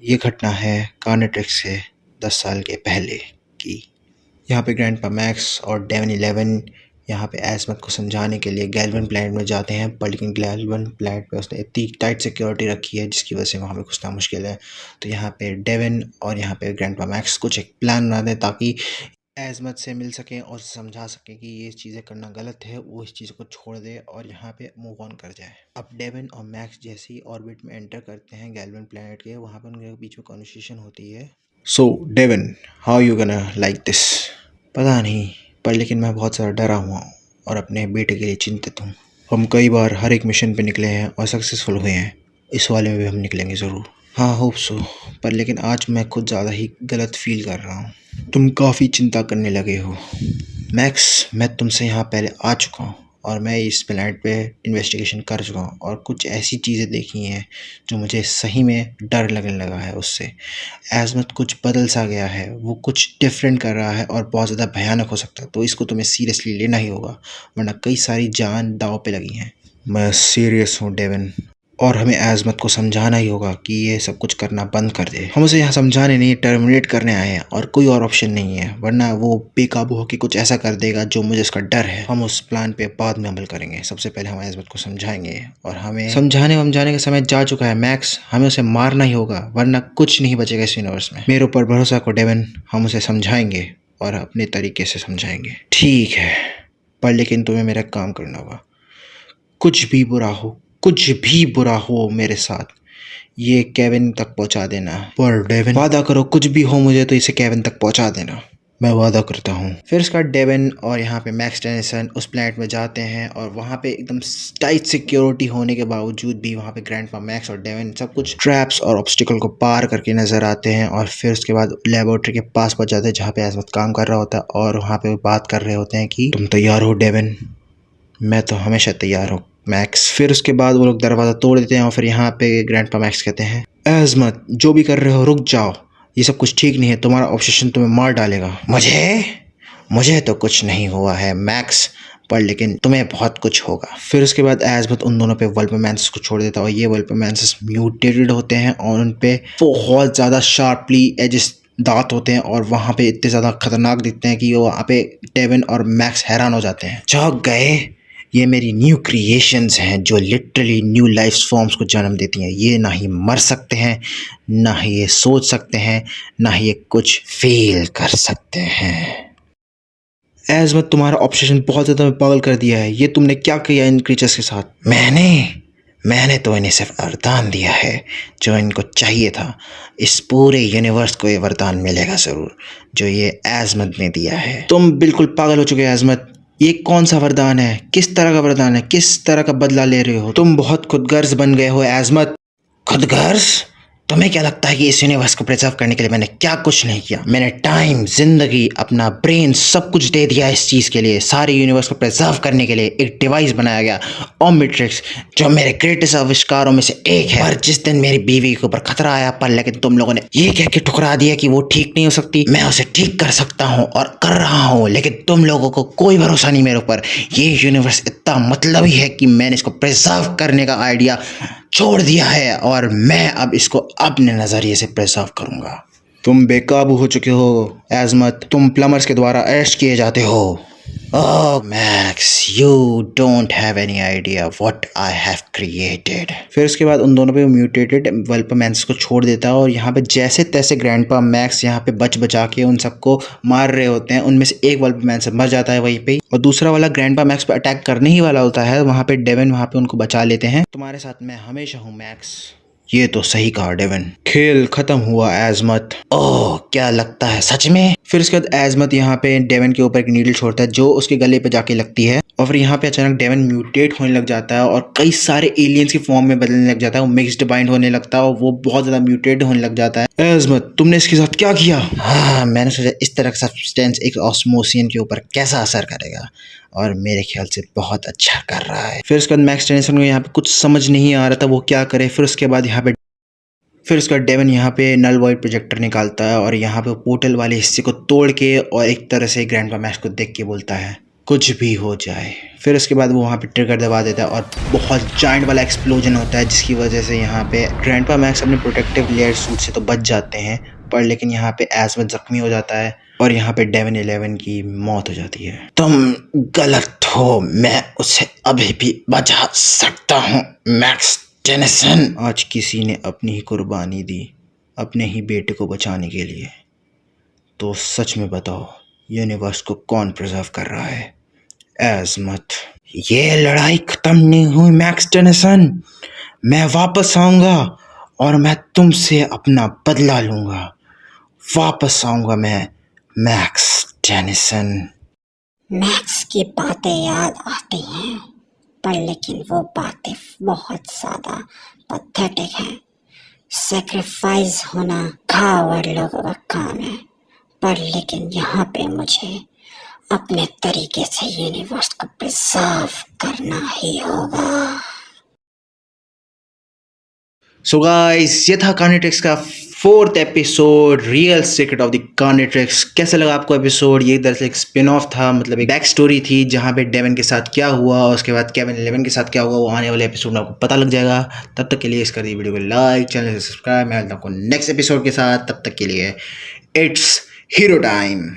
ये घटना है कार्नेट्रिक्स से 10 साल के पहले की। यहाँ पे ग्रैंडपा मैक्स और डेवन 11 यहाँ पे एज़मथ को समझाने के लिए गैल्वन प्लैनेट में जाते हैं, पर लेकिन गैल्वन प्लैनेट पे उसने इतनी टाइट सिक्योरिटी रखी है जिसकी वजह से वहाँ पे घुसना मुश्किल है। तो यहाँ पे डेवन और यहाँ पे ग्रैंडपा मैक्स कुछ एक प्लान बना दें ताकि एज़मथ से मिल सकें और समझा सकें कि ये चीज़ें करना गलत है, वो इस चीज़ को छोड़ दे और यहाँ पे मूव ऑन कर जाए। अब डेवन और मैक्स जैसे ही ऑर्बिट में एंटर करते हैं गैल्वन प्लैनेट के, वहाँ पे उनके बीच में कॉन्वर्सेशन होती है। So Devon, how you gonna like this? पता नहीं, पर लेकिन मैं बहुत ज़्यादा डरा हुआ हूँ और अपने बेटे के लिए चिंतित हूँ। हम कई बार हर एक मिशन पे निकले हैं और सक्सेसफुल हुए हैं, इस वाले में भी हम निकलेंगे ज़रूर। हाँ, होप सो, पर लेकिन आज मैं खुद ज़्यादा ही गलत फील कर रहा हूँ। तुम काफ़ी चिंता करने लगे हो। मैक्स, मैं तुमसे यहाँ पहले आ चुका हूँ और मैं इस प्लैनेट पे इन्वेस्टिगेशन कर चुका हूँ और कुछ ऐसी चीज़ें देखी हैं जो मुझे सही में डर लगने लगा है उससे। एज़मथ कुछ बदल सा गया है, वो कुछ डिफरेंट कर रहा है और बहुत ज़्यादा भयानक हो सकता है, तो इसको तुम्हें सीरियसली लेना ही होगा, वरना कई सारी जान दांव पे लगी हैं। मैं सीरियस हूँ डेवन, और हमें एज़मथ को समझाना ही होगा कि ये सब कुछ करना बंद कर दे। हम उसे यहाँ समझाने नहीं, टर्मिनेट करने आए हैं और कोई और ऑप्शन नहीं है, वरना वो बेकाबू होकर कुछ ऐसा कर देगा जो मुझे उसका डर है। हम उस प्लान पे बाद में अमल करेंगे, सबसे पहले हम एज़मथ को समझाएंगे और हमें समझाने का समय जा चुका है मैक्स, हमें उसे मारना ही होगा वरना कुछ नहीं बचेगा इस यूनिवर्स में। मेरे ऊपर भरोसा करो डेवन, हम उसे समझाएंगे और अपने तरीके से समझाएंगे। ठीक है, पर लेकिन तुम्हें मेरा काम करना होगा। कुछ भी बुरा हो मेरे साथ, ये केविन तक पहुंचा देना। पर डेविन, वादा करो कुछ भी हो मुझे तो इसे केविन तक पहुंचा देना। मैं वादा करता हूँ। फिर उसका डेविन और यहाँ पे मैक्स टेनिसन उस प्लैनेट में जाते हैं और वहाँ पे एकदम टाइट सिक्योरिटी होने के बावजूद भी वहाँ पे ग्रैंडपा मैक्स और डेविन सब कुछ ट्रैप्स और ऑब्स्टिकल को पार करके नजर आते हैं और फिर उसके बाद लेबोरेटरी के पास पहुंच जाते हैं जहाँ पे एज़मथ काम कर रहा होता है और वहाँ पे बात कर रहे होते हैं कि तुम तैयार हो डेविन? मैं तो हमेशा तैयार हूँ मैक्स। फिर उसके बाद वो लोग दरवाज़ा तोड़ देते हैं और फिर यहाँ पे ग्रैंडपा मैक्स कहते हैं, एज़मथ जो भी कर रहे हो रुक जाओ, ये सब कुछ ठीक नहीं है, तुम्हारा ऑब्सेशन तुम्हें मार डालेगा। मुझे तो कुछ नहीं हुआ है मैक्स, पर लेकिन तुम्हें बहुत कुछ होगा। फिर उसके बाद एज़मथ उन दोनों पे वल्पमैंसेस को छोड़ देता है और ये वल्पमैंसेस म्यूटेटेड होते हैं और उन पे बहुत ज़्यादा शार्पली एजेस दांत होते हैं और वहाँ पे इतने ज़्यादा खतरनाक दिखते हैं कि वो वहाँ पे डेविन और मैक्स हैरान हो जाते हैं। चौंक गए, ये मेरी न्यू क्रिएशंस हैं जो लिटरली न्यू लाइफ फॉर्म्स को जन्म देती हैं। ये ना ही मर सकते हैं, ना ही ये सोच सकते हैं, ना ही ये कुछ फील कर सकते हैं। एज़मथ, तुम्हारा ऑब्सेशन बहुत ज़्यादा पागल कर दिया है। ये तुमने क्या किया इन क्रीचर्स के साथ? मैंने तो इन्हें सिर्फ वरदान दिया है जो इनको चाहिए था। इस पूरे यूनिवर्स को ये वरदान मिलेगा ज़रूर जो ये एज़मथ ने दिया है। तुम बिल्कुल पागल हो चुके हो एज़मथ, ये कौन सा वरदान है? किस तरह का वरदान है? किस तरह का बदला ले रहे हो? तुम बहुत खुदगर्ज बन गए हो एज़मथ। खुदगर्ज? तुम्हें क्या लगता है कि इस यूनिवर्स को प्रिजर्व करने के लिए मैंने क्या कुछ नहीं किया? मैंने टाइम, जिंदगी, अपना ब्रेन सब कुछ दे दिया इस चीज़ के लिए। सारे यूनिवर्स को प्रिजर्व करने के लिए एक डिवाइस बनाया गया, ओमनिट्रिक्स, जो मेरे ग्रेटेस्ट आविष्कारों में से एक है। पर जिस दिन मेरी बीवी के ऊपर खतरा आया, पर लेकिन तुम लोगों ने ये कह के ठुकरा दिया कि वो ठीक नहीं हो सकती। मैं उसे ठीक कर सकता हूँ और कर रहा हूँ, लेकिन तुम लोगों को कोई भरोसा नहीं मेरे ऊपर। ये यूनिवर्स इतना मतलबी है कि मैंने इसको प्रिजर्व करने का आइडिया छोड़ दिया है और मैं अब इसको अपने नज़रिए से प्रिजर्व करूंगा। तुम बेकाबू हो चुके हो एज़मथ, तुम प्लमर्स के द्वारा अरेस्ट किए जाते हो। Oh Max, you don't have any idea what I have created. फिर उसके बाद उन दोनों पे म्यूटेटेड वल्पमैंसेस को छोड़ देता है और यहाँ पे जैसे तैसे ग्रैंडपा मैक्स यहाँ पे बच बचा के उन सबको मार रहे होते हैं। उनमें से एक वल्पमैंसेस मर जाता है वहीं पे और दूसरा वाला ग्रैंडपा मैक्स पे अटैक करने ही वाला होता है। वहाँ पे डेविन वहाँ पे उनको बचा लेते हैं। तुम्हारे साथ मैं हमेशा हूँ मैक्स। ये तो सही कहा डेविन। खेल खत्म हुआ एज़मथ। ओह, क्या लगता है सच में? फिर उसके बाद एज़मथ यहाँ पे डेविन के ऊपर एक नीडल छोड़ता है जो उसके गले पे जाके लगती है और फिर यहाँ पे अचानक डेविन म्यूटेट होने लग जाता है और कई सारे एलियंस की फॉर्म में बदलने लग जाता है। वो मिक्स्ड बाइंड होने लगता है और वो बहुत ज़्यादा म्यूटेट होने लग जाता है। एज़मथ, तुमने इसके साथ क्या किया? हाँ, मैंने सोचा इस तरह का सब्सटेंस एक ऑस्मोसियन के ऊपर कैसा असर करेगा और मेरे ख्याल से बहुत अच्छा कर रहा है। फिर उसके बाद मैक्स टेनिसन को यहाँ पे कुछ समझ नहीं आ रहा था वो क्या करे। फिर उसके बाद फिर उसका डेविन यहाँ पे नल वॉइड प्रोजेक्टर निकालता है और यहाँ पे पोर्टल वाले हिस्से को तोड़ के और एक तरह से ग्रैंडपा मैक्स को देख के बोलता है, कुछ भी हो जाए। फिर उसके बाद वो वहाँ पे ट्रिगर दबा देता है और बहुत जायंट वाला एक्सप्लोजन होता है, जिसकी वजह से यहाँ पे ग्रैंडपा मैक्स अपने प्रोटेक्टिव लेयर सूट से तो बच जाते हैं, पर लेकिन यहाँ पे एज़मथ जख्मी हो जाता है और यहाँ पे डेवन 11 की मौत हो जाती है। तुम गलत हो, मैं उसे अभी भी बचा सकता हूँ मैक्स टेनिसन। आज किसी ने अपनी ही कुर्बानी दी अपने ही बेटे को बचाने के लिए, तो सच में बताओ यूनिवर्स को कौन प्रिजर्व कर रहा है? एज़मथ। ये लड़ाई खत्म नहीं हुई मैक्स टेनिसन, मैं वापस आऊंगा और मैं तुमसे अपना बदला लूंगा। वापस आऊंगा मैं मैक्स टेनिसन। मैक्स की बातें याद आती हैं, पर लेकिन वो बातें बहुत ज्यादा पैथेटिक हैं। सेक्रीफाइस होना कावर्ड लोगों का काम है, पर लेकिन यहाँ पे मुझे अपने तरीके से यूनिवर्स को प्रिजर्व करना ही होगा। सो गाइस, ये था कार्नेट्रिक्स का 4th episode, real secret of the Carnetrix. कैसा लगा आपको एपिसोड? ये दरअसल एक स्पिन ऑफ था, मतलब एक बैक स्टोरी थी जहाँ पे डेवन के साथ क्या हुआ और उसके बाद केविन 11 के साथ क्या हुआ, वो आने वाले एपिसोड में आपको पता लग जाएगा। तब तक के लिए कर दी वीडियो को लाइक, चैनल से सब्सक्राइब। मैं मिलता हूँ आपको नेक्स्ट एपिसोड के साथ, तब तक के लिए इट्स हीरो टाइम।